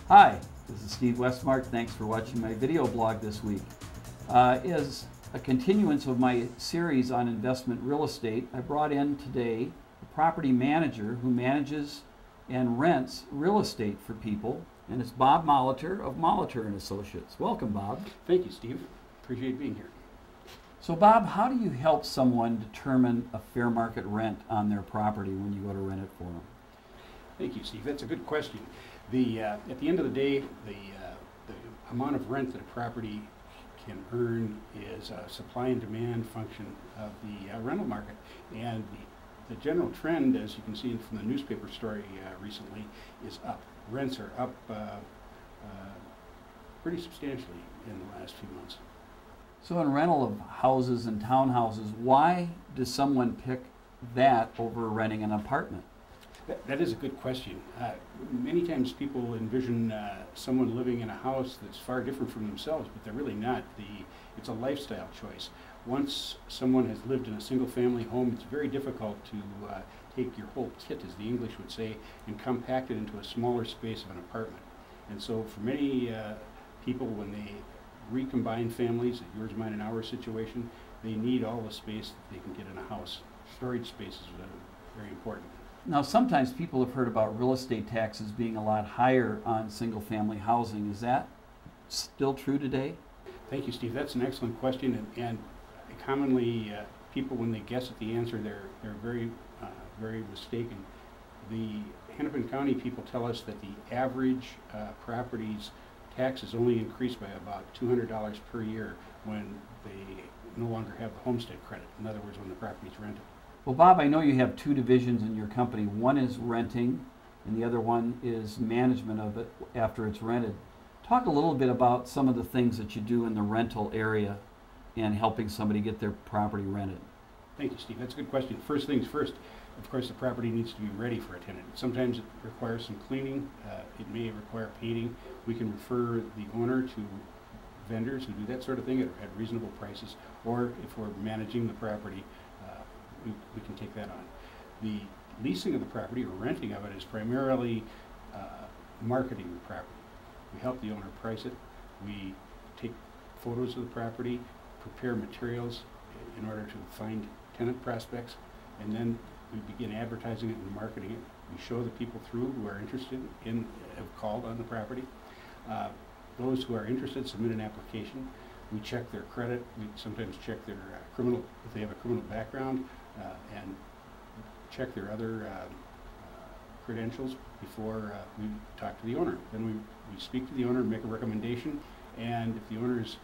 Hi, this is Steve Westmark. Thanks for watching my video blog this week. As a continuance of my series on investment real estate, I brought in today a property manager who manages and rents real estate for people, and it's Bob Molitor of Molitor and Associates. Welcome, Bob. Thank you, Steve. Appreciate being here. So, Bob, how do you help someone determine a fair market rent on their property when you go to rent it for them? Thank you, Steve. That's a good question. At the end of the day, the amount of rent that a property can earn is a supply and demand function of the rental market. And the general trend, as you can see from the newspaper story recently, is up. Rents are up pretty substantially in the last few months. So in rental of houses and townhouses, why does someone pick that over renting an apartment? That is a good question. Many times people envision someone living in a house that's far different from themselves, but they're really not. It's a lifestyle choice. Once someone has lived in a single family home, it's very difficult to take your whole kit, as the English would say, and compact it into a smaller space of an apartment. And so for many people, when they recombine families, yours, mine, and ours situation, they need all the space that they can get in a house. Storage space is very important. Now, sometimes people have heard about real estate taxes being a lot higher on single-family housing. Is that still true today? Thank you, Steve. That's an excellent question, and commonly people, when they guess at the answer, they're very mistaken. The Hennepin County people tell us that the average property's taxes only increase by about $200 per year when they no longer have the homestead credit. In other words, when the property's rented. Well, Bob, I know you have two divisions in your company. One is renting, and the other one is management of it after it's rented. Talk a little bit about some of the things that you do in the rental area and helping somebody get their property rented. Thank you, Steve. That's a good question. First things first, of course, the property needs to be ready for a tenant. Sometimes it requires some cleaning. It may require painting. We can refer the owner to vendors who do that sort of thing at reasonable prices, or if we're managing the property, we can take that on. The leasing of the property or renting of it is primarily marketing the property. We help the owner price it. We take photos of the property, prepare materials in order to find tenant prospects, and then we begin advertising it and marketing it. We show the people through who are interested in, have called on the property. Those who are interested submit an application. We check their credit. We sometimes check their criminal, if they have a criminal background, and check their other credentials before we talk to the owner. Then we speak to the owner and make a recommendation, and if the owner is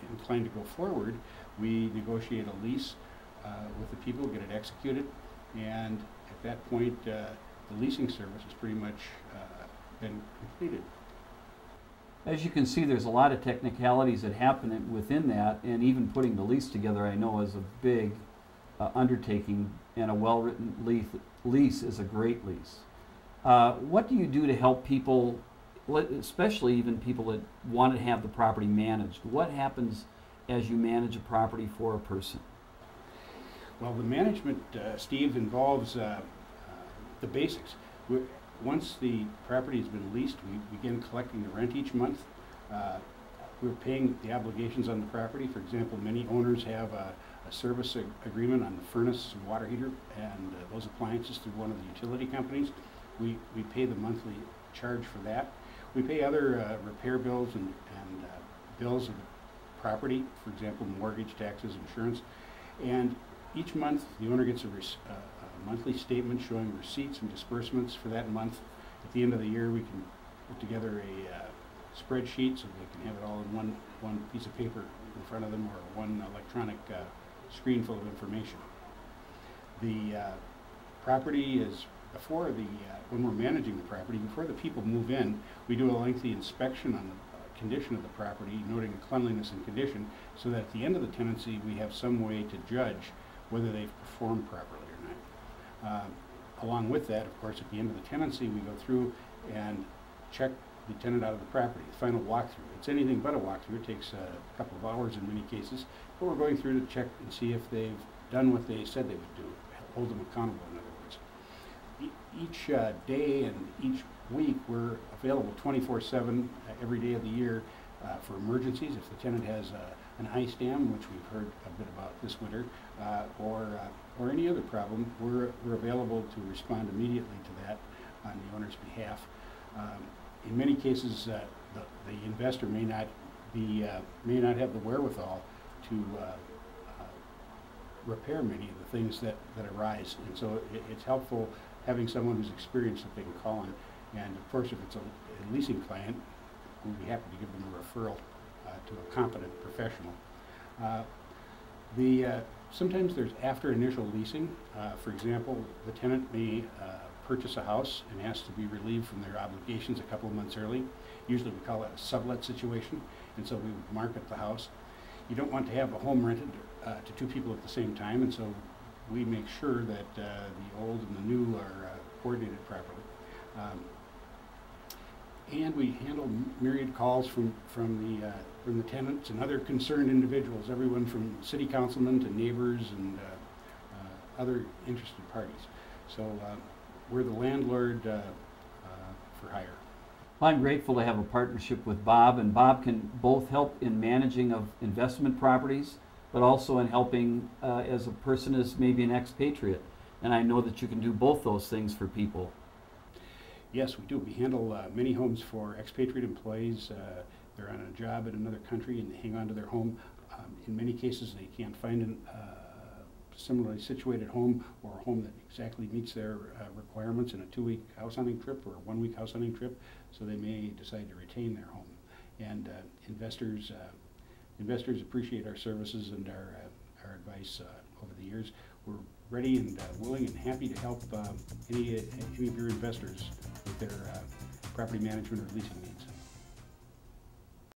inclined to go forward, we negotiate a lease with the people, get it executed, and at that point the leasing service has pretty much been completed. As you can see, there's a lot of technicalities that happen within that, and even putting the lease together, I know, is a big undertaking, and a well-written lease is a great lease. What do you do to help people, especially even people that want to have the property managed? What happens as you manage a property for a person? Well, the management, Steve, involves the basics. Once the property has been leased, we begin collecting the rent each month. We're paying the obligations on the property. For example, many owners have a service agreement on the furnace and water heater and those appliances through one of the utility companies. We pay the monthly charge for that. We pay other repair bills and bills of the property, for example, mortgage, taxes, insurance. And each month, the owner gets a monthly statement showing receipts and disbursements for that month. At the end of the year, we can put together a spreadsheet so they can have it all in one piece of paper in front of them, or one electronic screen full of information. The property is, when we're managing the property, before the people move in, we do a lengthy inspection on the condition of the property, noting the cleanliness and condition, so that at the end of the tenancy, we have some way to judge whether they've performed properly or not. Along with that, of course, at the end of the tenancy, we go through and check the tenant out of the property, the final walkthrough. It's anything but a walkthrough. It takes a couple of hours in many cases, but we're going through to check and see if they've done what they said they would do, hold them accountable, in other words. Each day and each week, we're available 24/7 every day of the year for emergencies. If the tenant has an ice dam, which we've heard a bit about this winter, or any other problem, we're available to respond immediately to that on the owner's behalf. In many cases, the investor may not have the wherewithal to repair many of the things that arise, and so it's helpful having someone who's experienced that they can call on. And of course, if it's a leasing client, we'll be happy to give them a referral to a competent professional. Sometimes there's after initial leasing. For example, the tenant may purchase a house and ask to be relieved from their obligations a couple of months early. Usually we call that a sublet situation, and so we market the house. You don't want to have a home rented to two people at the same time, and so we make sure that the old and the new are coordinated properly. And we handle myriad calls from the tenants and other concerned individuals, everyone from city councilmen to neighbors and other interested parties. So we're the landlord for hire. Well, I'm grateful to have a partnership with Bob, and Bob can both help in managing of investment properties, but also in helping as a person as maybe an expatriate. And I know that you can do both those things for people. Yes, we do. We handle many homes for expatriate employees. They're on a job in another country and they hang on to their home. In many cases, they can't find a similarly situated home or a home that exactly meets their requirements in a 2-week house hunting trip or a 1-week house hunting trip, so they may decide to retain their home. And investors appreciate our services and our advice over the years. We're ready and willing and happy to help any of your investors with their property management or leasing needs.